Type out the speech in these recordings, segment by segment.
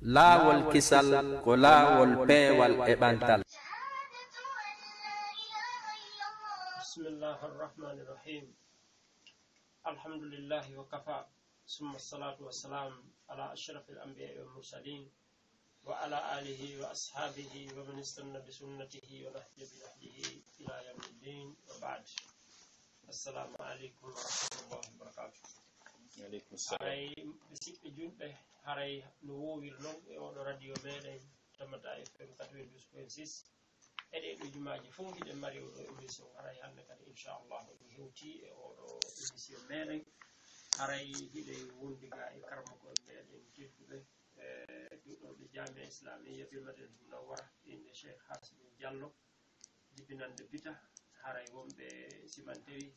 LAAWOL KISAL ko laawol peewal e ɓantal. Bismillahir Rahmanir Rahim. Alhamdulillahi wa kafa. Summa salatu wa salam ala ashrafil anbiya'i wal mursalin wa ala alihi wa ashabihi wa man istanna bi sunnatihi wa nahja bi nahjihi ila yawmiddin wa ba'd. Assalamu alaikum wa rahmatullahi wa barakatuh. Wa alaikum assalam. Ay bisikbe julbe haray no wowir non e oɗo radio meɗen Tamata FM 92.6 eɗe ɗo jumaji fof hiɗen mari oɗo émission haray hande kadi Incha'Allah en hewti e oɗo émission meɗen haray hiɗe wondiga e karmako meɗen tedduɓe ɗuɗɗoɓe Jamia Islamiyya ɓe Madinatul Munawwara inde Cheikh Hassimiou Diallo jibinande bita haray wonɓe simanteri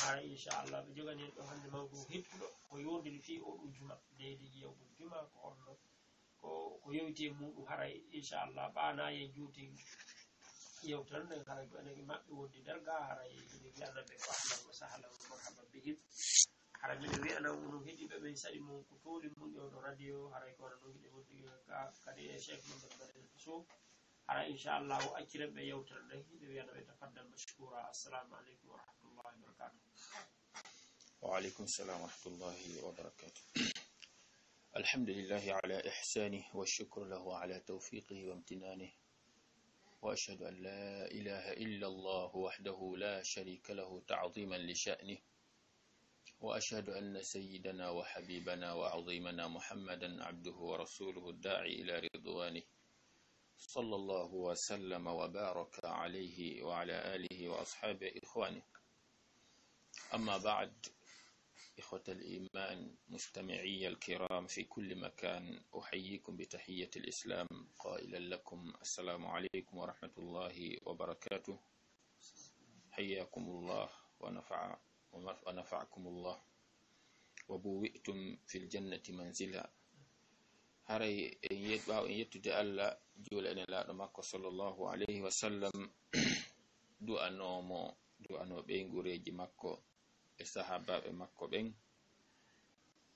haray Incha'Allah ɓe jogani en ɗo hande manko hittuɗo ko yondiri fi oɗo juma leydi yewɓe juma ko onno ko yewti muɗum haray Incha'Allah ɓana yen juuti yewtere nden haray ko enen maɓɓe wonde darga haray ɓe wiyanaɓe ko ahlan wa sahlan wa marhaban bihim haray miɗe wiyana onon heeɗiɓe ɓen saɗi mum ko tooli mum e oɗo radio haray kono noon hiɗe wondiga kadi e cheikh mamadou badel so haray Incha'Allah o acciren ɓe yewtere nden hiɗe wiyanaɓe tafaddal mashkura. Assalamu aleykum wa rahmatullahi wa barakatuh. وعليكم السلام ورحمة الله وبركاته. الحمد لله على إحسانه والشكر له على توفيقه وامتنانه وأشهد أن لا إله إلا الله وحده لا شريك له تعظيما لشأنه وأشهد أن سيدنا وحبيبنا وعظيمنا محمدا عبده ورسوله الداعي إلى رضوانه صلى الله وسلم وبارك عليه وعلى آله وأصحابه إخوانه. أما بعد، إخوة الإيمان مستمعي الكرام في كل مكان، أحييكم بتحية الإسلام قائلا لكم السلام عليكم ورحمة الله وبركاته. حياكم الله ونفعكم الله وبوئتم في الجنة منزلا. هري يتبع يتدى ألا جول أن لا نمك صلى الله عليه وسلم دو أنو بينغوريجي مكو sahabaɓe makko ɓen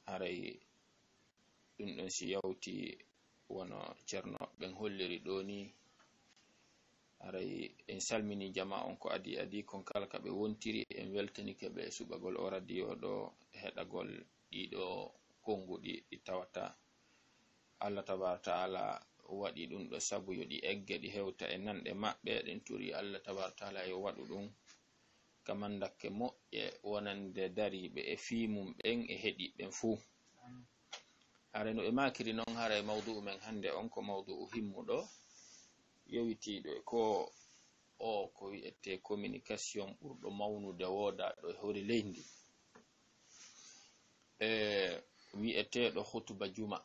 haray ɗum ɗon si yawti wono ceerno ɓen holliri ɗo ni haray en salmini jama on ko adi kon kala ka ɓe wontiri en weltanike ɓe suɓagol o radio ɗo heɗagol ɗiɗo konguɗi ɗi tawata Allah tabaraka ta'ala waɗi ɗum ɗo sabu yo ɗi egge ɗi hewta e nanɗe maɓɓe ɗen turi Allah tabaraka ta'ala yo waɗu ɗum kamandakke moƴƴe wonande dariɓe e fimum ɓen e heɗiɓen fuu. Haray no ɓe makiri noon haray mawdu'u men hande on ko mawdu'u himmuɗo yowitiɗo e ko wi'ete communication ɓurɗo mawnude wodaɗo e hori leydi wi'eteɗo hutuba juma.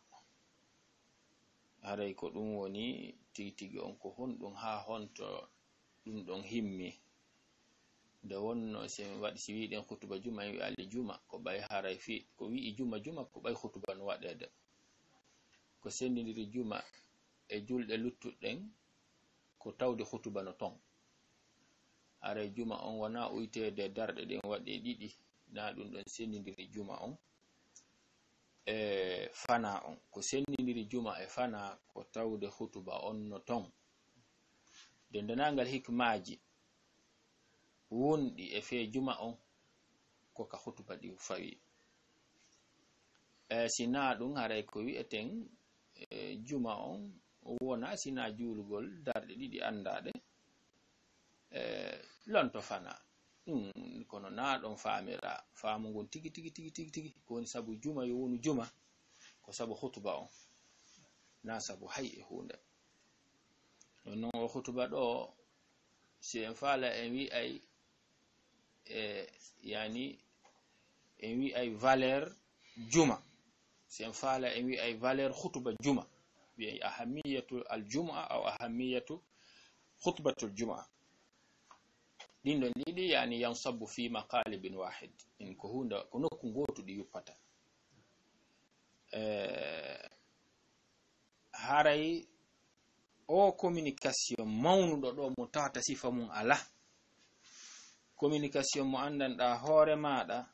Haray ko ɗum woni tigi on ko honɗum ha honto ɗum ɗon himmi nde wonno si wiɗen hutuba juma en wi'ali juma ko ɓay haray fi ko wi'i juma ko ɓay hutuba no waɗede ko sendidiri juma e julɗe luttuɗen ko tawde hutuba no ton. Haray juma on wona uytede darɗe ɗen waɗi ɗiɗi na ɗum ɗon sendidiri juma on e fana on ko sendidiri juma e fana ko tawde hutuba on no ton. Dendanangal hikmaji wonɗi e fe juma on ko ka hutuba ɗi fawi sina ɗum haray ko wi'eten juma on wona sina julugol darɗe ɗiɗi andaɗe lonto fana ɗum kono na ɗon famira faamu ngon tigi ko woni sabu juma yo wonu juma ko sabu hutuba on na sabu hay e hunde non o hutuba ɗo si en faala en wi'ay yani en wi'ay valeur juma sen faala en wi'ay valeur khutba juma wi'ay ahamiyatu aljum'a aw ahamiyatu khutbatu aljum'a ɗin ɗon ɗiɗi yani yansabu fi maqalibin wahid in ko hunda ko nokku gotu ɗi yuppata haray o communication mawnuɗo ɗo mo tawata sifa mum ala communication mo andanɗa hoore maɗa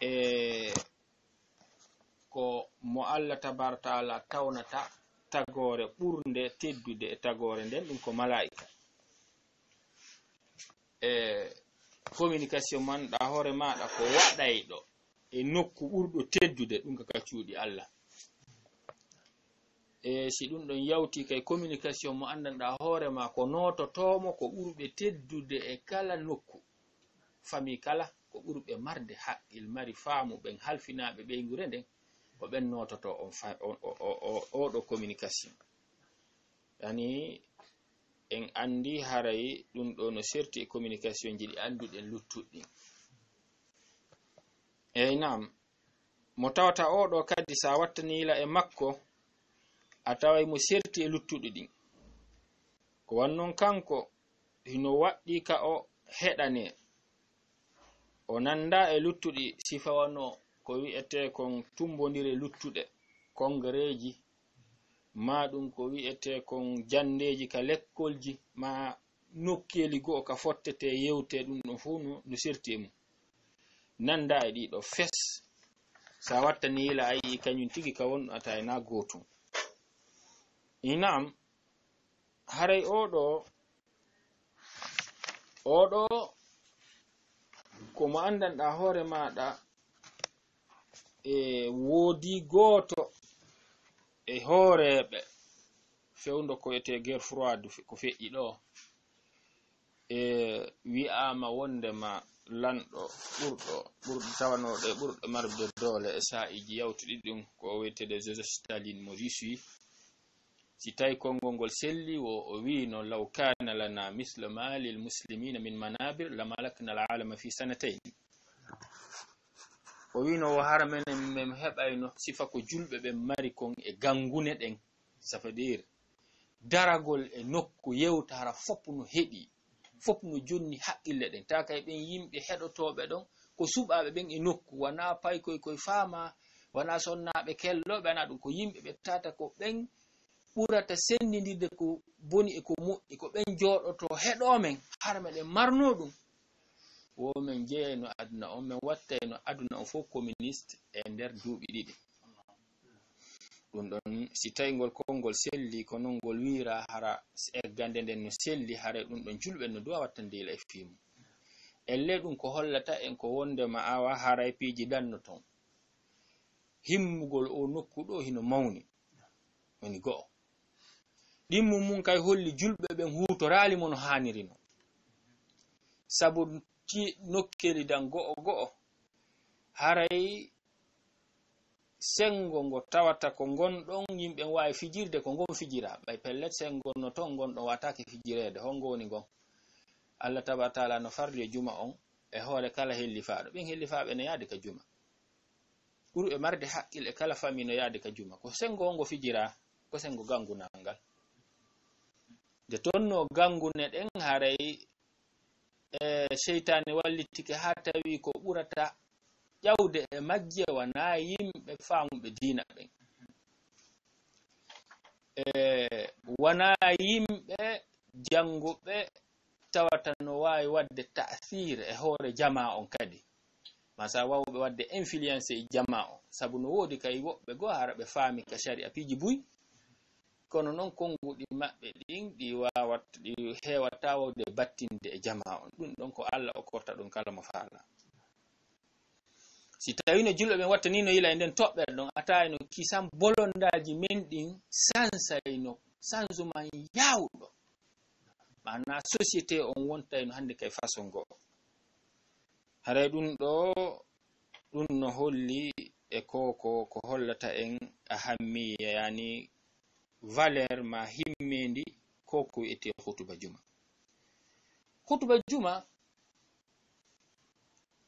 e ko mo Allah tabaraka taala tawnata tagore ɓurde teddude e tagore nden ɗum ko malaika communication man ɗa hoore maɗa ko waɗayɗo e nokku ɓurɗo teddude ɗum ka cuuɗi Allah si ɗum ɗon yawti kay communication mo andanɗa hoore ma ko nototomo ko ɓurɓe teddude e kala nokku famille kala ko ɓurɓe marde haqqil mari faamu ɓen halfinaɓe ɓeygure nden ko ɓen nototo oɗo communication yani en andi haray ɗum ɗo no serti e communication ji ɗi anduɗen luttuɗɗi nam mo tawata oɗo kadi sa wattanila e makko a taway mo serti e luttuɗi ɗin ko wannon kanko hino waɗɗi ka o heɗane o nanda e luttuɗi sifa wano ko wi'ete kon tumbodire luttuɗe kongareji ma ɗum ko wi'ete kon jandeji ka lekkolji ma nokkeli goo ka fottete yewte ɗum ɗo fu no serti e mum nanda e ɗiɗo fes sa wattani yila ayi kañum tigi ka wonɗo ata na gotum inam haray oɗo komo andanɗa hoore maɗa e woodi gooto e hooreɓe fewndo ko wiyete guerre froide ko feƴƴi ɗo wi'ama wondema lanɗo ɓurɗo tawanoɗo e ɓurɗo marde doole e sa'iji yawtuɗi ɗum ko wiyetede Joseph Staline mo Russie si tawi konngol ngol selli o wino law kana lana misle ma lil muslimina min manabir la malakna al alama fi sanatayn o wino o hara menen min heɓayno sifa ko julɓe ɓe mari kon e gangune ɗen ça veut dire daragol e nokku yewtara fopp no heɗi fopp no jonni haqqille ɗen ta kay ɓen yimɓe heɗotoɓe ɗon ko suɓaɓe ɓen e nokku wana paykoy koye faama wana sonnaɓe kelloɓe ana ɗum ko yimɓe ɓe tata ko ɓen ɓurata sendidirde ko boni e ko moƴƴi ko ɓen jooɗoto heɗomen har meɗen marno ɗum women jeeyno aduna on min wattayno aduna on fof communiste e nder duuɓi ɗiɗi ɗum ɗon si tawi ngol konngol selli ko non ngol wiira hara eggande nden no selli hara ɗum ɗon julɓe no duwa wattandila e fiimu elle ɗum ko hollata en ko wondema awa haray piiji danno ton himmugol o nokku ɗo hino mawni woni go'o ɗimmum mum kay holli julɓe ɓen hutorali mo no haniri no sabu nokkeli dan go'o haray sengo ngo tawata ko gonɗon yimɓe wawi fijirde ko ngon fijira ɓay pellet sengo no ton gonɗon watake fijirede hongo woni gon Allah tabaraka taala no farli e juma on e hoore kala hellifaɗo ɓen hellifaɓe no yaade ka juma ɓurɓe marde haqqille kala fami no yaade ka juma ko sengo ngo fijira ko sengo gangunangal de tonno gangune ɗen haray seytane wallitike ha tawi ko ɓurata ƴawde e majje wana yimɓe faamuɓe diina ɓen wana yimɓe janguɓe tawata no wawi wadde ta'thir e hoore jama on kadi masa wawɓe wadde influence e jama on sabu no woodi kay woɓɓe go hara ɓe faami ka sharia piiji buy kono noon konguɗi maɓɓe ɗin ɗi hewata wawde battinde e jama on ɗum ɗon ko Allah o korta ɗum kala mo faala si tawi no julɓe ɓen watta ni no yila e nden toɓɓere ɗon atawi no kisan bolondaji men ɗin sansayno sansuman yawɗo mana société on wontayno hande kay façon go haray ɗum ɗo ɗum no holli e ko hollata en ahammiya yani valeur ma himmendi ko wi'ete hutuba juma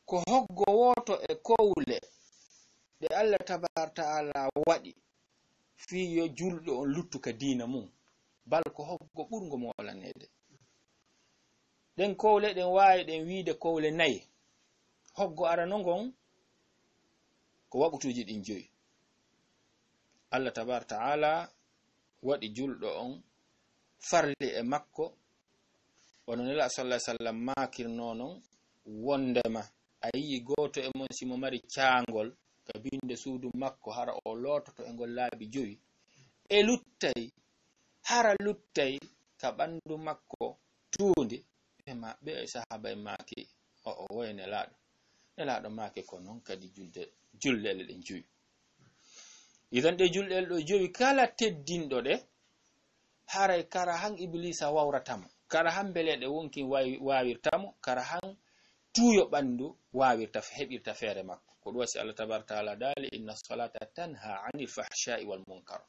ko hoggo woto e kowle de Allah tabaraka taala waɗi fi yo julɗo on luttuka diina mum bal ko hoggo ɓurgo mo walanede ɗen kowle ɗen wawi ɗen wiide kowle nayi hoggo arano ngon ko waɓutuji ɗin joyi Allah tabaraka taala waɗi julɗo on farli e makko wono nela sallallahu alaihi wasallam makirno non wondema ayi goto e mon simo mari caangol ka binde suudu makko hara o loototo e ngol laabi 5 e luttay hara luttay ka ɓandu makko tuundi ɓe sahaba en maaki o woy nelaaɗo maake ko noon kadi jullele ɗe 5 idan ɗe julɗele ɗo 5 kala teddinɗo ɗe haray kara han iblisa wawratamo kara han beleɗe wonki wawirtamo kara han tuuyo ɓandu wawirta heɓirta feere makko ko ɗum wasi Allah tabaraka taala daali inna salata tanha anil fahshai wal munkar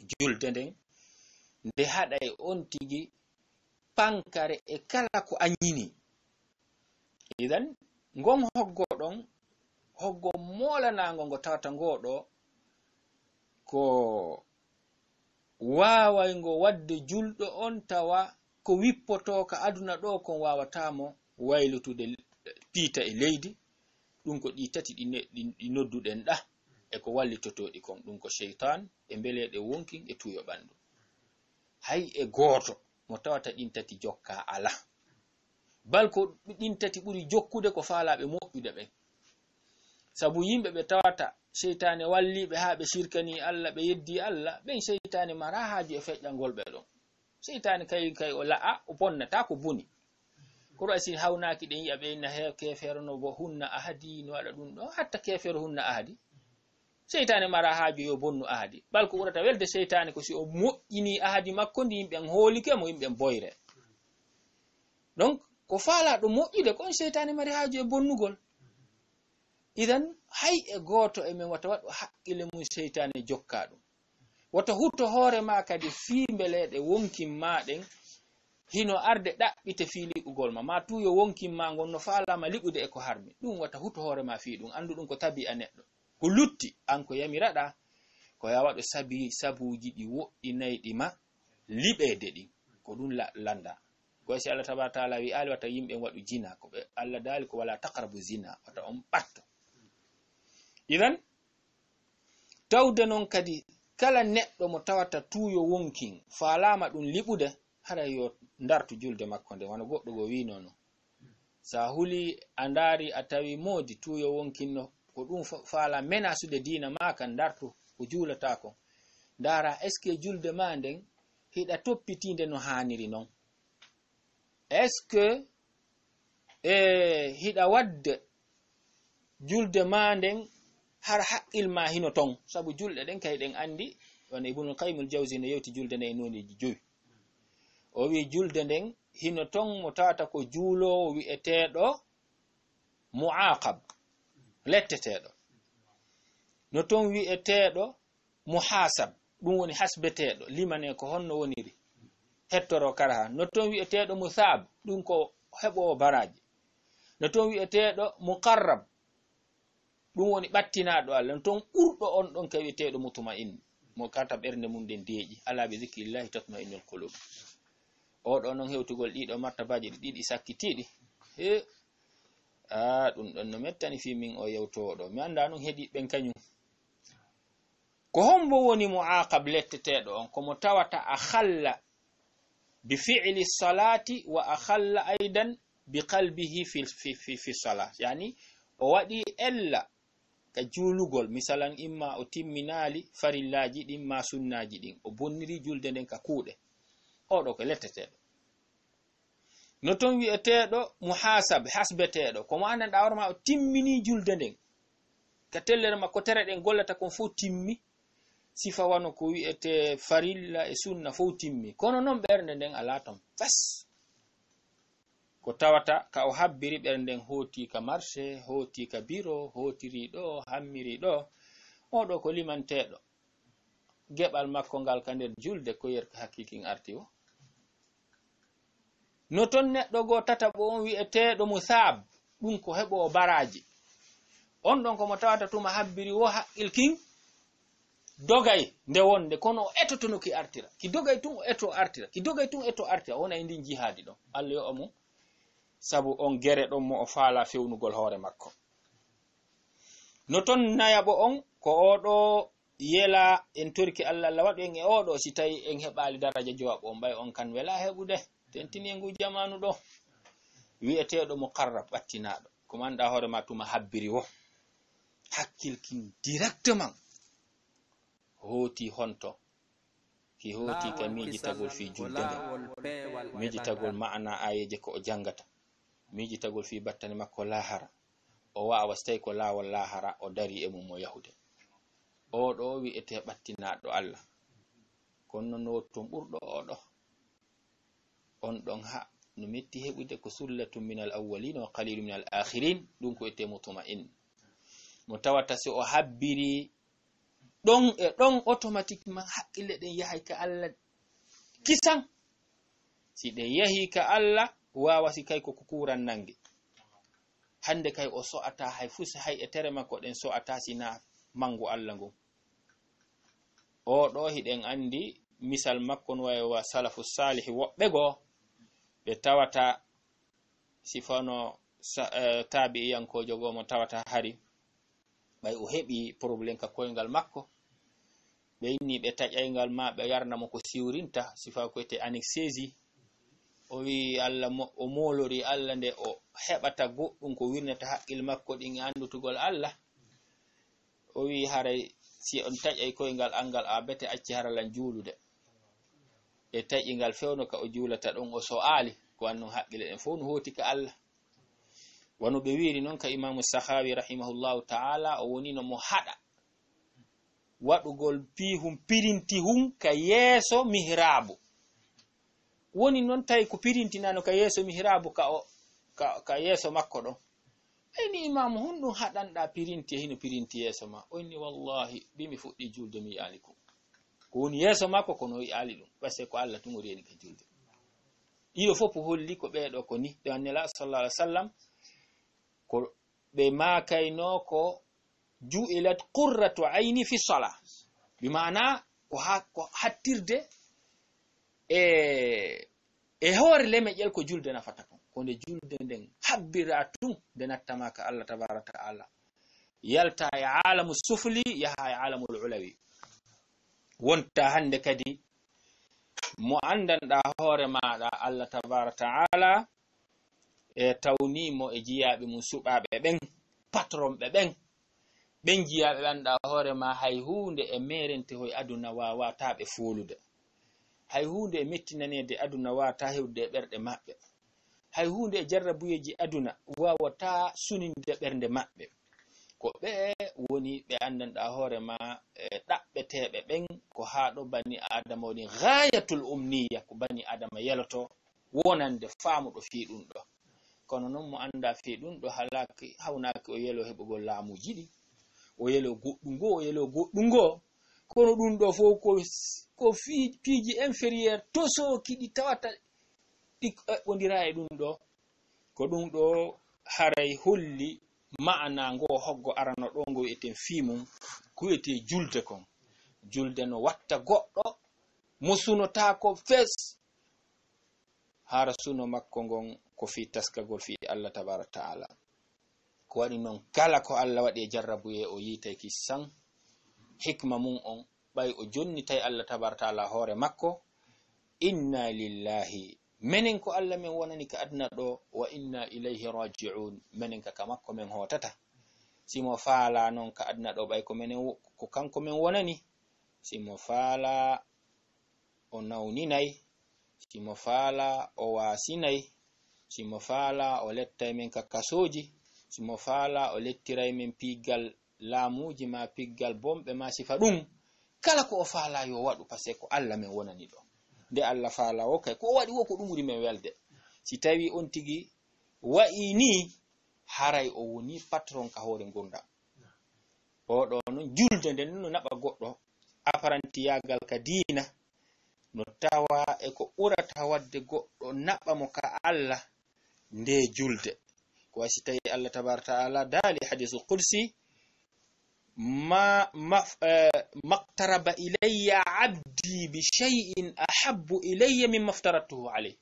julde nden nde haɗay on tigi pankare e kala ko anyini idan ngon hoggo ɗon hoggo molanago ngo tawata ngoɗo ko waaway ngo wadde julɗo on tawa ko wippoto ka aduna ɗo kon wawatamo waylutude piita e leydi ɗum ko ɗi tati ɗi nodduɗen ɗa e ko wallitotoɗi kon ɗum ko sheytan e mbeleɗe wonkin e tuyo ɓandu hay e gooto mo tawata ɗin tati jokka ala bal ko ɗin tati ɓuri jokkude ko faalaɓe moƴƴude ɓen sabu yimɓe ɓe tawata sheytane walliɓe ha ɓe shirkani Allah ɓe yeddi Allah ɓen sheytane mara haaju e feƴƴangol ɓe ɗon sheytane kay o la'a o bonnata ko boni koɗo asi hawnaki ɗen yi'a ɓe inna he kefere no bo hunna ahadi no waɗa ɗum ɗo hatta kefere hunna ahadi sheytane mara haaju yo bonnu ahadi bal ko ɓurata welde sheytane ko si o moƴƴini ahadi makko ndi yimɓen hoolike mo yimɓen boyre donc ko faalaɗo moƴƴude kon sheytane mari haaju e bonnugol idan hay e gooto e men wata waɗo haqqille mum sheytane jokka ɗum wata hutto hoore ma kadi fiimbeleɗe wonkin maɗen hino arde ɗaɓɓite fi liɓugol ma tuyo wonkin ma ngon no faalama liɓude e ko harmi ɗum wata hutto hoore ma fi ɗum andu ɗum ko tabi a neɗɗo ko lutti an ko yamiraɗa ko ya waɗo sabuji ɗi woɗɗinayɗi ma liɓede ɗin ko ɗum landa ko si Allah tabaraka taala wi ali wata yimɓe waɗu jina ko ɓe Allah daali ko wala taqrabu zina wata on ɓatto idan tawde noon kadi kala neɗɗo mo tawata tuyo wonkin faalama ɗum liɓude hara yo dartu julde makko nde wona goɗɗo go wi nono sa huli a ndaari a tawi moodi tuyo wonkinno ko ɗum faala menasude diina ma kan dartu ko juulata ko ndara est ce que julde ma nden hiɗa toppitinde no haniri noon est ce que hiɗa wadde julde ma nden har haqqil ma hino ton sabu julɗe ɗen kay ɗen andi wona Ibnul Qayyim al-Jawzi no yewti julde nde e noneji 5 o wi julde nden hino ton mo tawata ko juulowo wi'eteɗo muaqab letteteɗo no ton wi'eteɗo muhasab ɗum woni hasbeteɗo limane ko honno woniri hettoro karaha no ton wi'eteɗo musab ɗum ko heɓowo baraji no ton wi'eteɗo muqarrab ɗum woni ɓattinaɗo Allah no ton ɓurɗo on ɗon ka wi'eteɗo mutma'in mo kata ɓernde mum nden deeƴi ala bi zikrillahi tatma'innul qulub oɗo noon hewtugol ɗiɗo martabaji ɗiɗi sakkitiɗi ɗum ɗon no mettani fi min o yewtoɗo mi anda noon heeɗi ɓen kañum ko hombo woni muaqab letteteɗo on komo tawata a khalla bi fi'li salati wa a khalla aidan bi qalbihi fi salat yani o waɗi ella ka juulugol misalan imma o timminali farillaji ɗin ma sunnaji ɗin o bonniri julde nden ka kuuɗe oɗo ko letteteɗo no ton wi'eteɗo muhasab hasbeteɗo komo andan ɗawar ma o timmini julde nden ka tellere makko tere ɗen gollata kon fof timmi sifa wano ko wi'ete farilla e sunna fof timmi kono noon ɓernde nden ala ton fas ko tawata ka o habbiri ɓernden hooti ka marché hooti ka biro hootiri ɗo hammiri ɗo oɗo ko limanteɗo geɓal makko ngal ka nder julde ko yerka hakkikin arti o no ton neɗɗo go tataɓo on wi'eteɗo musab ɗum ko heɓo baraji on ɗon komo tawata tuma habbiri wo haqqilkin dogay nde wonde kono o etotono ki artira ki dogay tun o eto artira ki dogay tun eto artira wona e ndin jihaadi ɗon Allah yo omo sabu on gere ɗon mo o faala fewnugol hoore makko no ton nayaɓo on ko oɗo yela en torki Allah Allah waɗu en e oɗo si tawi en heɓali daraja jowaɓo on ɓay on kan wela heɓude tentini ngu jamanu ɗo wi'eteɗo muqarrab ɓattinaɗo ko manɗa hoore ma tuma habbiri wo hakkil kin directement hoti honto ki hoti ka miji tagol fi julde nde miji tagol ma'ana ayeje ko o jangata miji tagol fi battane makko lahara o wawa stay ko lawol lahara o dari e mum mo yahude o ɗo wi'ete ɓattinaɗo Allah kono no tum ɓurɗo oɗo on ɗon ha no metti heɓude ko sullatun min al awwalin wa qalilun min al akhirin ɗum ko ete mutma'in mo tawata so o habbiri ɗon e ɗon automatiquement haqqille ɗen yahay ka Allah kisan si ɗe yahi ka Allah wawa si kay ko kuran nange hande kay o so'ata hay fusi hay e tere makko ɗen so'ata sina mangu Allah ngon o ɗo hiɗen andi misal makko no wa salafu salih woɓɓe go ɓe tawata sifano tabi'iyankojo go mo tawata hari ɓay o heɓi probléme ka koyngal makko ɓe inni ɓe taƴaygal ma ɓe yarnamo ko siwrinta sifa ko ete anesthésie o wi Allah o molori Allah nde o heɓata goɗɗum ko wirnata haqqil makko ɗin andutugol Allah o wi haray si on taƴay koyngal angal a bete acci haralan juulude e taƴingal fewno ka o juulata ɗon o so aali ko annon haqqile ɗen fof no hoti ka Allah wano ɓe wiri noon ka imamu sahawi rahimahullahu ta'ala o woni no mo haɗa waɗugol pihum pirintihum ka yeeso mihrabu woni noon tawi ko pirintinano ka yeeso mihrabu ka yeeso makko ɗon ayni imamu honɗum haɗanɗa pirinti hino pirinti yeeso ma o inni wallahi bimi fuɗɗi julde mi yaali ko woni yeeso makko kono yaali ɗum parce ko Allah tun o reni ka julde ɗiɗo fof holli ko ɓeeɗo ko ni ɗo annela sallallahu alaihi wasallam ko ɓe makayno ko ju'ilat qurratu ayni fi salah bi maana ko hattirde e hoore lemeƴel ko julde nafata kon ko nde julde nden habbira tun nde nattama ka Allah tabaraka ta'ala yalta e alamu sufli yaha e alamul ulawi wonta hande kadi mo andanɗa hoore maɗa Allah tabaraka ta'ala e tawnimo e jiyaɓe mum suɓaɓe ɓen patron ɓe ɓen jiyaɓe ɓanɗa hoore ma hay hunde e merente hoye aduna wawataɓe folude hay hunde e mettinanede aduna wawata hewde ɓerɗe maɓɓe hay hunde e jarrabuyeji aduna wawata suninde ɓernde maɓɓe ko ɓe woni ɓe andanɗa hoore ma ɗaɓɓeteɓe ɓen ko haɗo bani adama woni ghayatul umniya ko bani adama yeloto wonande faamuɗo fi ɗum ɗo kono noon mo anda fi ɗum ɗo halaki hawnaki o yelo heɓugol laamuji ɗi o yelo goɗɗum go o yelo goɗɗum go kono ɗum ɗo fof ko piiji inférieur tosoki ɗi tawata ɗi eɓɓodira e ɗum ɗo ko ɗum ɗo haray holli ma'ana ngo hoggo arano ɗo ngo wi'eten fimum ko wiyete julde kon julde no watta goɗɗo mo sunotako fes hara suno makko ngon ko fi taskagol fi Allah tabaraka ta'ala ko waɗi noon kala ko Allah waɗi e jarrabuye o yitaki san hikma mum on ɓay o jonnitay Allah tabaraka ta'ala hoore makko inna lillahi menen ko Allah men wonani ka aduna ɗo wa inna ilayhi raji'un menen ka makko men hotata simo faala noon ka aduna ɗo ɓay ko menen ko kanko men wonani simo faala o nawninay simo faala o wasinay simo faala o lettay men ka kasoji simo faala o lettiray men piggal laamuji ma piggal bomɓe ma sifa ɗum kala ko o faala yo waɗu par ce que ko Allah men wonani ɗo nde Allah faala o kay ko o waɗi wo ko ɗum ɓuri men welde si tawi on tigi wa'i ni haray o woni patron ka hoore gurdam oɗo noon julde nden no naɓa goɗɗo apparantiyagal ka diina no tawa e ko ɓurata wadde goɗɗo naɓa mo ka Allah nde julde ko wasi tawi Allah tabaraka ta'ala daali hadisul qudsi maqtaraba ilayya abdi bi shay'in ahabbu ilayya mimma aftaratuhu alayh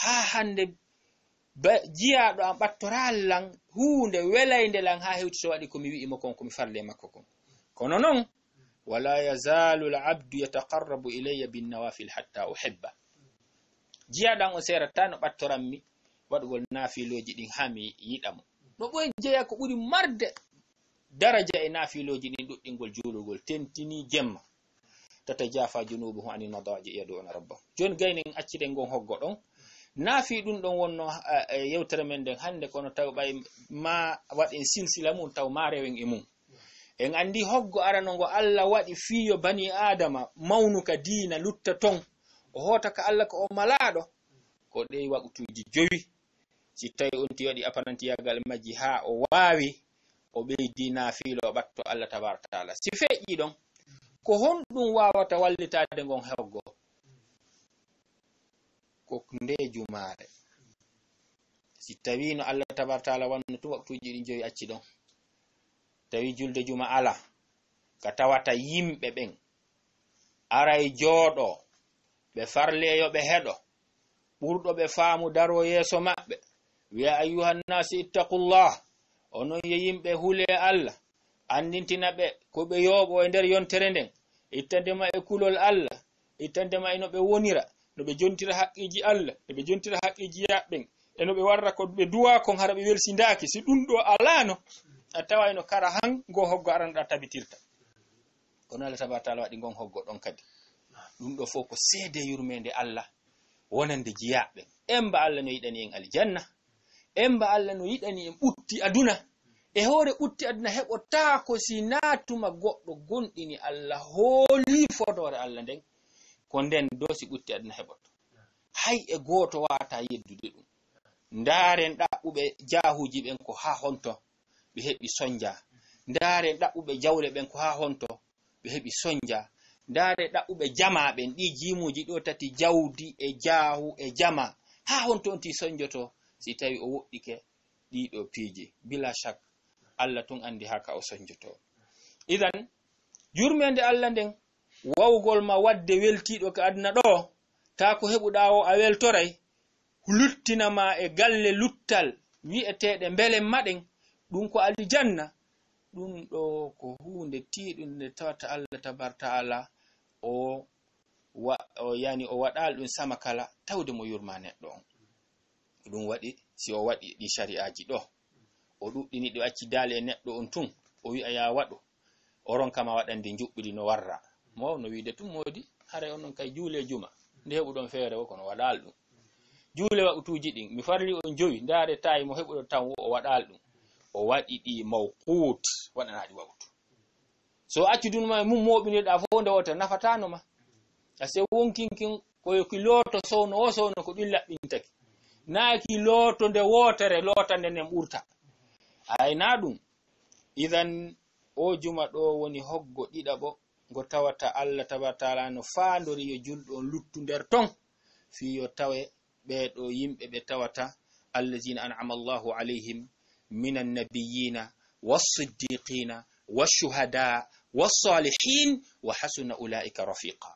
ha hande jiyaɗo am ɓattorallan hunde welayde lan ha hewti so waɗi komi wi'imo kon komi farle makko kon kono noon wala yazalu al abdu yataqarrabu ilayya bin nawafil hatta uhibba jiyaɗan o serata no ɓattoranmi waɗugol nafiloji ɗin ha mi yiɗamo no ɓoy jeeya ko ɓuri marde daraja e nafiloji ɗin ɗuɗɗingol juulugol tentini jemma tata jafa junubuhum anil madaji yad'una rabbahum joni gaynen acciden ngon hoggo ɗon naafi ɗum ɗon wonno yewtere men nden hande kono taw ɓay ma waɗen silsila mum taw ma rewen e mum en andi hoggo arano ngo Allah waɗi fiyo bani adama mawnuka diina lutta ton o hota ka Allah ko o malaɗo ko ɗey waɓutuji 5 si tawi on ti waɗi apanantiyagal majji ha o wawi o ɓeydi naafilo o ɓatto Allah tabaraka taala si feƴƴi ɗon ko honɗum wawata wallitade ngon hoggo ko nde jumare si tawi no Allah tabaraka taala wanno tum waɓutuji ɗi 5 acci ɗon tawi julde juma ala ka tawata yimɓe ɓen aray jooɗo ɓe farleyo ɓe heɗo ɓurɗo ɓe faamu daro yeeso maɓɓe wiya ayyuhannasi ittaqullah onon ye yimɓe hule Allah andintina ɓe ko ɓe yooɓo e nder yontere nden ittandema e kulol Allah ittandema e no ɓe wonira no ɓe jontira haqqiji Allah no ɓe jontira haqqiji yaɓɓen e no ɓe warra ko ɓe duwa kon hara ɓe welsindaki si ɗum ɗo alano a tawayno kara han ngo hoggo aranɗa tabitirta kono Allah tabaraka taala waɗi ngon hoggo ɗon kadi ɗum ɗo fof ko seede yurmede Allah wonande jiyaɓe emba Allah no yiɗani en aljanna emba Allah no yiɗani en ɓutti aduna e hoore ɓutti aduna heɓota ko si natuma goɗɗo gonɗini Allah hooli fodore Allah nden ko nden do si ɓutti aduna heɓoto hay e goto wata yeddude ɗum ndaren ɗaɓɓuɓe jahuji ɓen ko ha honto ɓe heɓi sonja ndaren ɗaɓɓuɓe jawle ɓen ko ha honto ɓe heɓi sonja ndare ɗaɓɓuɓe jama ɓen ɗi jimuji ɗo tati jawdi e jahu e jama ha honto on ti sonjoto si tawi o woɗɗike ɗiɗo piiji bila shak Allah tun andi haka o sonjoto idan jurmende Allah nden wawgol ma wadde weltiɗo ka aduna ɗo ta ko heɓuɗa o a weltoray luttinama e galle luttal wi'eteɗe mbele maɗen ɗum ko aljanna ɗum ɗo ko hunde tiɗum nde tawata Allah tabaraka taala o yani o waɗal ɗum sama kala tawde mo yurma neɗɗo on ɗum waɗi si o waɗi ɗi shari'aji ɗo o ɗuɗɗini ɗo acci daali e neɗɗo on tun o wi'a ya waɗo o ronkama waɗande juɓɓudi no warra mo no wiide tum modi hare onon kay juule juma nde heɓuɗon feere o kono waɗal ɗum juule waɓutuji ɗin mi farli on 5 ndaare tawi mo heɓuɗo tan o waɗal ɗum o waɗi ɗi mawqut waɗanaɗi wawtu so accudunma mum moɓiniɗa fo nde wota nafatano ma ase wonkinkin koyo ki looto sowno o sowno ko ɗin laɓɓintaki naaki looto nde wotere lootande nden ɓurta ayna ɗum idan o juma ɗo woni hoggo ɗiɗaɓo ngo tawata Allah tabaraka taala no faandori yo julɗo on luttu nder ton fi yo tawe ɓeɗo yimɓe ɓe tawata allazina an'ama Allahu alayhim min annabiyina was-siddiqina wash-shuhada was-salihin wa hasuna ulaika rafiqa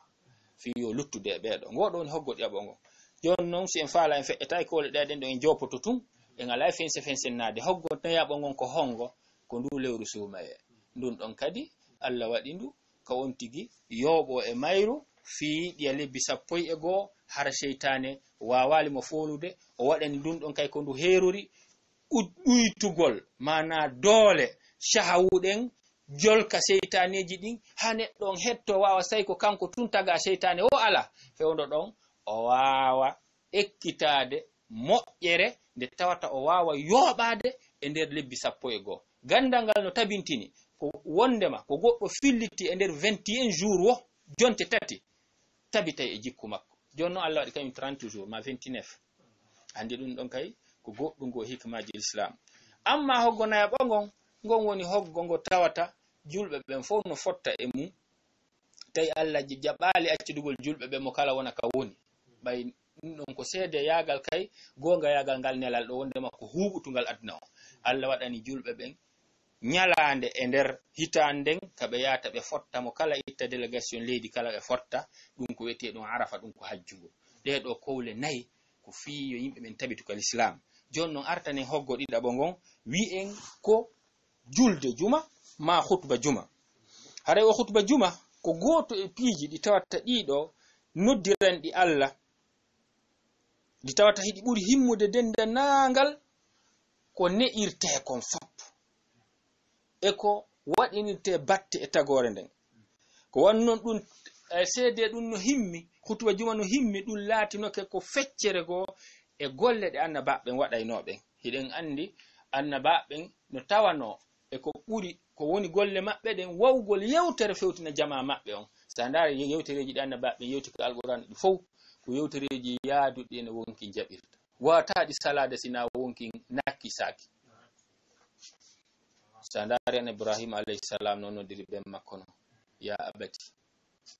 fi yo luttude ɓeɗo ngoɗo woni hoggo ɗiɗaɓo ngo jon noon si en faala en feƴƴata kole ɗeɗen ɗo en jopoto tun en ala fense fensennade hoggo tayaɓo ngon ko hongo ko ndu lewru sumaye ndun ɗon kadi Allah waɗi ndu ka on tigi yooɓo e mayru fi ɗiya lebbi 11 hara seytane wawali mo folude o waɗani ndun ɗon kay ko ndu heruri ɗuytugol mana doole shahawuɗen jolka seytaneji ɗin ha neɗɗo on hetto wawa say ko kanko tun taga seytane o ala fewdo ɗon o wawa ekkitade moƴƴere nde tawata o wawa yoɓade e nder lebbi 11 gandal ngal no tabintini ko wondema ko goɗɗo filliti e nder 21 jours wo jonte tati tabitay e jikku makko joni noon Allah waɗi kañum 30 jours ma 29 andi ɗum ɗon kay ko goɗɗum go hikmaji l'islam amma hoggo nayaɓo ngon woni hoggo ngo tawata julɓe ɓen fof no fotta e mum tawi Allah jaɓali accudugol julɓe ɓe mo kala wona ka woni ɓay ɗum ɗon ko seede yagal kay gonga yagal ngal nelal ɗo wondema ko huɓutugal aduna o Allah waɗani julɓe ɓen ñalaande e nder hitande nden kaɓe yata ɓe fotta mo kala itta délégation leydi kala ɓe fotta ɗum ko wiyete ɗum arafa ɗum ko hajjugo ɗeɗo kowle 4 ko fi yo yimɓe ɓen tabituka l'islam joni noon artanen hoggo ɗiɗaɓo ngon wi'en ko julde juma ma khutba juma haray o khutba juma ko goto e piiji ɗi tawatta ɗiɗo noddiran ɗi Allah ɗi tawata hiɗi ɓuri himmude dendanangal ko ne'irte kon fop e ko waɗinirte batte e tagore nden ko wonnon ɗum seede ɗum no himmi hutuba juma no himmi ɗum laatinoke ko feccere goo e golle ɗe annabaɓen waɗaynoɓen hiɗen andi annabaɓen no tawano e ko ɓuri ko woni golle maɓɓe ɗen wawgol yewtere fewtina jama maɓɓe on sa ndaari yewtereji ɗi annabaɓen yewti ko alquran ɗi fof ko yewtereji yaaduɗi ene wonki jaɓirta wataɗi salade sina wonki nakki saki sa ndaari an ibrahima alayhi salam noon nodiri ɓen makko no ya abati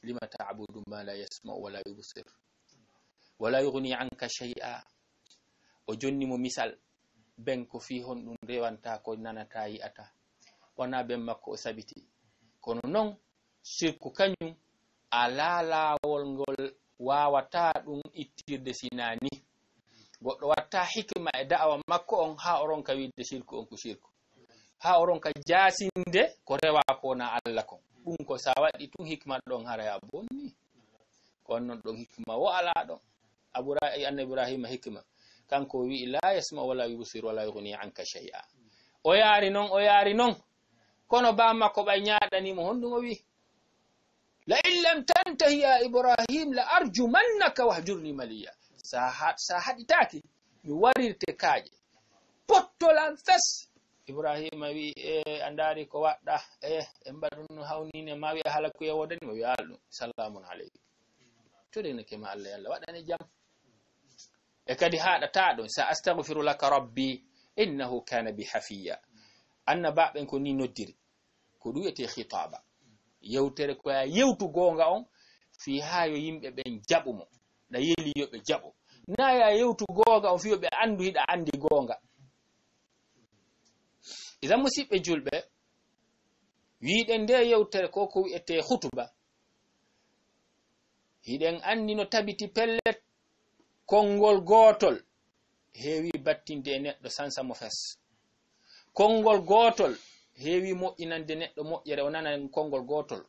lima ta'budu ma la yasma'u wala yubsir wala yughni anka shay'a o jonni mo misal ben ko fi hon ɗum rewanta ko nanata yi'ata wana ben makko o sabiti kono non shirku kañum ala laawol ngol wawata ɗum ittirde sinani goɗɗo watta hikma e da'awa makko on ha oron ka widde shirku on ko shirku ha oron ka jasinde ko rewa ko na Allah kon ɗum ko sa waɗi tun hikma ɗon haraya bonni kono non ɗon hikma wo ala ɗon annabi ibrahima hikma kanko wi la yasma wala yubsir wala yughni anka shay'a o yaari non kono ba makko ɓay ñaaɗanimo honɗum o wi la in lam tantahi ya ibrahim la arjumannaka wahjurni maliya sa haɗitaki mi warirte kaaƴe pottolan fes ibrahima wi andari ko waɗɗa en mbaɗum no hawnine ma wiya hala ko yewodani mo wiya ɗum salamun aleykum to denake ma Allah yalla waɗane jam e kadi haɗata ɗon sa astaghfiru laka rabbi innahu kana bi hafiya annabaɓen ko ni noddiri ko ɗum wiyete khitaba yewtere ko ya yewtu gonga on fi ha yo yimɓe ɓen jaɓumo ɗa yeli yoɓe jaɓo na ya yewtu gonga on fi yoɓe andu hiɗa andi gonga idan musidɓe julɓe wiɗen nde yewtere ko ko wiyete hutuba hiɗen andi no tabiti pellet konngol gotol heewi battinde e neɗɗo sansamo fes konngol gotol heewi moƴƴinande neɗɗo moƴƴere o nana konngol gotol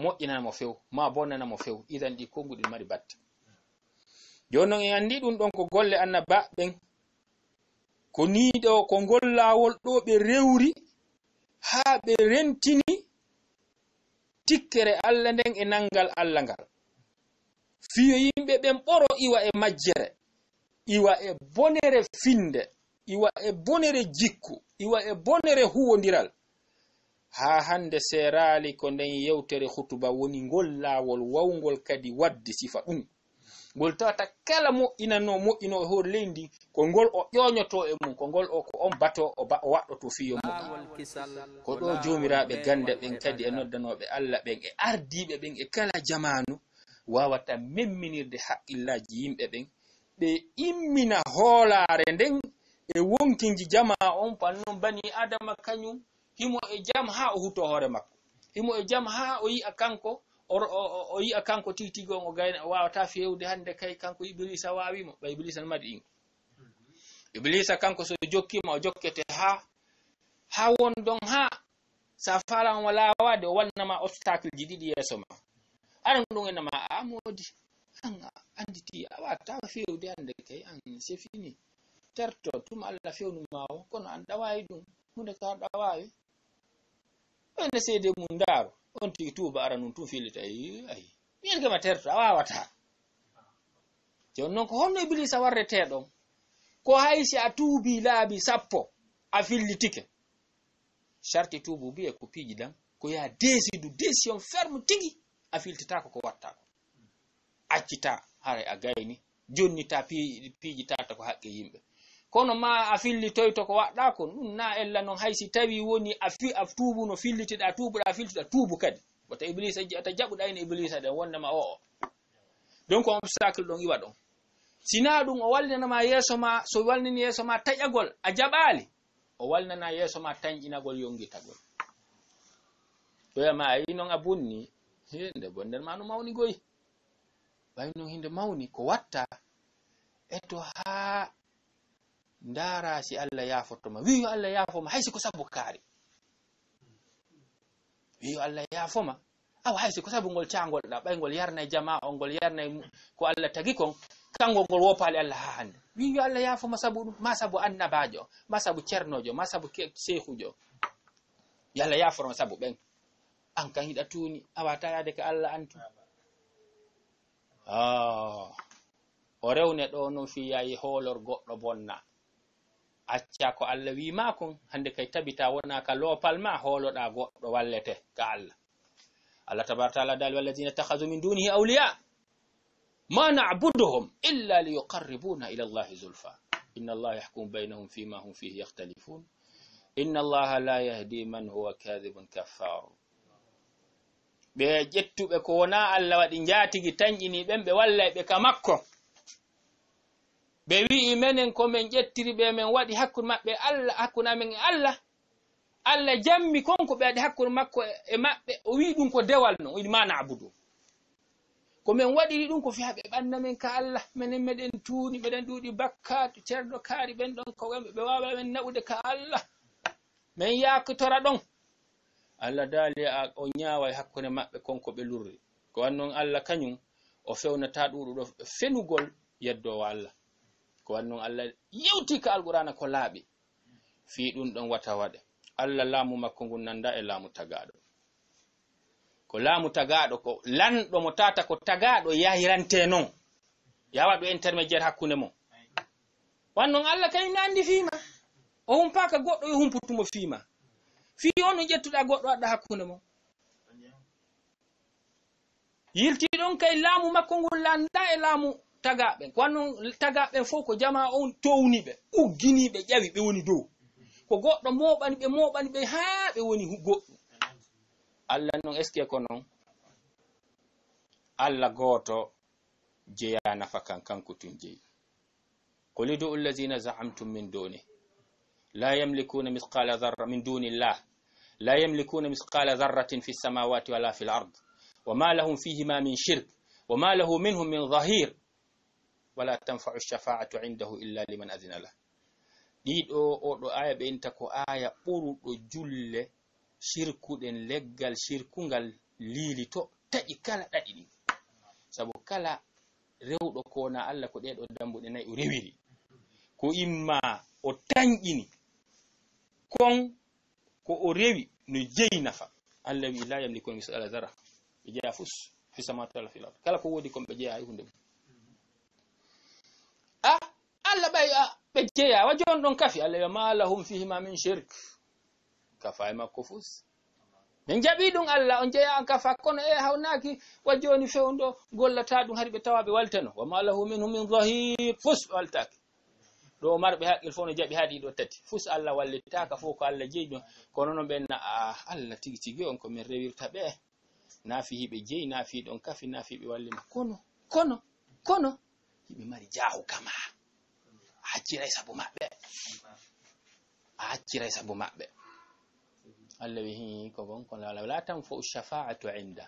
moƴƴinanamo few ma bo nanamo few idan ɗi konguɗi mari batte joni noon en andi ɗum ɗon ko golle annabaɓen ko niiɗo ko ngol laawol ɗo ɓe rewri haa ɓe rentini tikkere Allah nden e nangal Allah ngal fiyo yimɓe ɓen ɓoro iwa e majjere iwa e bonere finde iwa e bonere jikku iwa e bonere huwodiral ha hande serali ko nden yewtere hutuba woni ngol laawol wawgol kadi wadde sifa ɗum ngol tawata kala moƴƴino e hoore leydi ko ngol o ƴoñoto e mum ko ngol o ko on bato o waɗɗoto fiyo mum ko ɗo jomiraɓe gande ɓen kadi e noddanoɓe Allah ɓen e ardiɓe ɓen e kala jamanu wawata memminirde haqqillaji yimɓe ɓen ɓe immina hoolare nden e wonkinji jama on pannon bani adama kañum himo e jam ha o huto hoore makko himo e jam ha o yi'a kanko o yi'a kanko titigo on o gayna o wawata fewde hande kay kanko iblisa wawimo ɓa iblisa no mari ingo iblisa kanko so jokkima o jokkete ha wondon ha sa falan wala wade o wannama obstacle ji ɗiɗi yeeso ma aran ɗum enama a modi an anditi a wata fewde hande kay an c'est fini terto tuma Allah fewnuma o kono an ɗawawi ɗum hunde ka ɗawawi ene seede mum ndaaru on tigi tuuba ara nun tun filita ayi mien kema terto a wawata joni noon ko honno iblisa warreteɗon ko haysi a tuubi laabi 10 a fillitike sharti tuubu biye ko piiji dan ko ya décision ferme tigi a filtitako ko watta ko accita hare a gayni jonnita piiji tata ko haqqe yimɓe kono ma a fillitoyto ko waɗɗa ko ɗum na ella noon haysi tawi woni a tuubu no fillitiɗa tuubuɗa filtita tuubu kadi wata iblisa ata jaɓuɗa ene iblisa ɗen wondema o donc obstacle ɗon iwa ɗon sina ɗum o wallinanama yeeso ma so walnini yeeso ma taƴagol a jaɓali o walnana yeeso ma tañƴinagol yongitagol ɗoyama a yi noon a bonni nde bonder ma no mawni goyi ɓay noon hinde mawni ko watta eto ha ndara si Allah yafotoma wiyo Allah yafoma haysi ko sabu kaari wiyo Allah yafoma awa haysi ko sabu ngol caangol ɗa ɓaygol yarnay jama o ngol yarnay ko Allah tagi kon kango ngol wopali Allah ha hande wiyo Allah yafoma sabu ɗum ma sabu annabajo ma sabu cernojo ma sabu sehujo yalla yaforma sabu ɓen an kan hiɗa tuuni awata yaade ka Allah antu o rewne ɗo no fiyayi hoolor goɗɗo bonna acca ko Allah wima kon hande kay tabita wona ka loopal ma hooloɗa goɗɗo wallete ka Allah Allah tabaraka taala dal walladina takhadhu min dunihi awliya ma na'buduhum illa liyuqarribuna ila Allahi zulfa inna Allah yahkum baynahum fima hum fihi yakhtalifun inna Allah la yahdi man huwa kadhibun kaffar ɓe ƴettuɓe ko wona Allah waɗi njaatigi tañƴini ɓen ɓe wallayɓe ka makko ɓe wi'i menen ko men ƴettiri ɓe men waɗi hakkude maɓɓe Allah hakkude amen e Allah Allah jammi konko ɓe waɗi hakkude makko e maɓɓe o wi ɗum ko dewal non o wi ma na'budu ko men waɗiri ɗum ko fiya ɓe ɓanna men ka Allah menen meɗen tuuni meɗen ɗuuɗi bakkatu cerɗo kaari ɓen ɗon ko ɓe wawa men naɓude ka Allah men yakitora ɗon Allah daali o ñaawa e hakkunde maɓɓe konko ɓe lurri ko wannon Allah kañum o fewnata ɗuɗuɗo fenugol yeddowo Allah ko wannon Allah yewti ka alqur'ana ko laaɓi fi ɗum ɗon wata waɗe Allah laamu makko ngun nanda e laamu tagaɗo ko laamu tagaɗo ko lanɗo mo tata ko tagaɗo yahirante non yawa ɗo intermédiaire hakkunde mo wannon Allah kañum andi fiima o humpaka goɗɗo yo humputumo fiima fi on no ƴettuɗa goɗɗo waɗɗa hakkunde mo yilti ɗon kay laamu makko ngol landa e laamu tagaɓen ko wannon tagaɓen fof ko jama on towniɓe ugginiɓe ƴawi ɓe woni dow ko goɗɗo moɓani ɓe haa ɓe woni goɗɗum Allah noon est ce que ko noon Allah gooto jeeya nafa kan kanko tun jeeyi qul ud'u allazina za'amtum min duni la yamlikuna mithqala dharra min duni llah la yamlikuna mithqala dharratin fi samawati wala fi l-ard wama lahum fihima min shirk wama lahu minhum min dhahir wala tanfa'u ash-shafa'atu 'indahu illa liman adhina lah ɗiɗo oɗo aya ɓe inta ko aya ɓuruɗo julle shirkuɗen leggal shirkungal liili to taƴi kala ɗaɗi ɗi sabu kala rewɗo ko na Allah ko ɗeɗo dambuɗe nayi o rewiri ko imma o tañƴini kon ko o rewi no jeyi nafa Allah wi la yamlikuna mithqala dharra ɓe jeeya fus fi samawati wala fil ard kala ko wodi kon ɓe jeeya e hunde Allah ɓe jeeya wa jon ɗon kafi Allah ma lahum fihima min shirk kafa e makko fus min jaɓi ɗum Allah on jeeya an kafa kono e hawnaki wa joni fewndo gollata ɗum hari ɓe tawa ɓe walteno wa ma lahu minhum min dhahir fus ɓe waltaki ɗo marɓe haqqil fof no jaɓi haɗi ɗo tati fus Allah wallitaka fof ko Allah jeeyi ɗum kono noon ɓenna Allah tigi tigi on ko min rewirta ɓe naafi hiɓe jeeyi naafi ɗon kafi naafi ɓe wallima kono hiɓe mari jaahu kama a hacciray sabu maɓɓe Allah wi ko gon ko la tanfa'u shafa'atu 'inda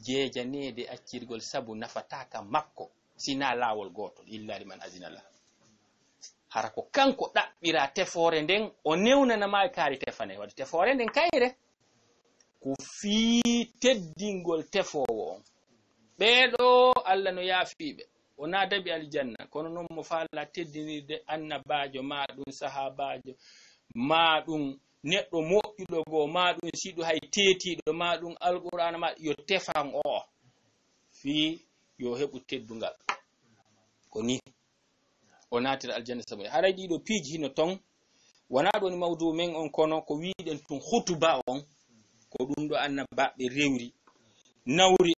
jeejanede accirgol sabu nafataka makko sina laawol gotol illa liman azina la hara ko kanko ɗaɓɓira tefore nden o newnana ma kaari tefane wadde tefore nden kayre ko fii teddingol tefowo on ɓeɗo Allah no yaafiɓe o naadaɓe aljanna kono noon mo faala teddinirde annabajo ma ɗum sahabajo ma ɗum neɗɗo moƴƴuɗo goo ma ɗum siɗo hay teetiɗo ma ɗum alqur'ana ma yo tefan o fii yo heɓu teddungal ko ni o naatira aljanna sabu haray ɗiɗo piiji hino ton wona ɗoni mawdu men on kono ko wiɗen tun hutuba on ko ɗum ɗo annabaɓe rewri nawri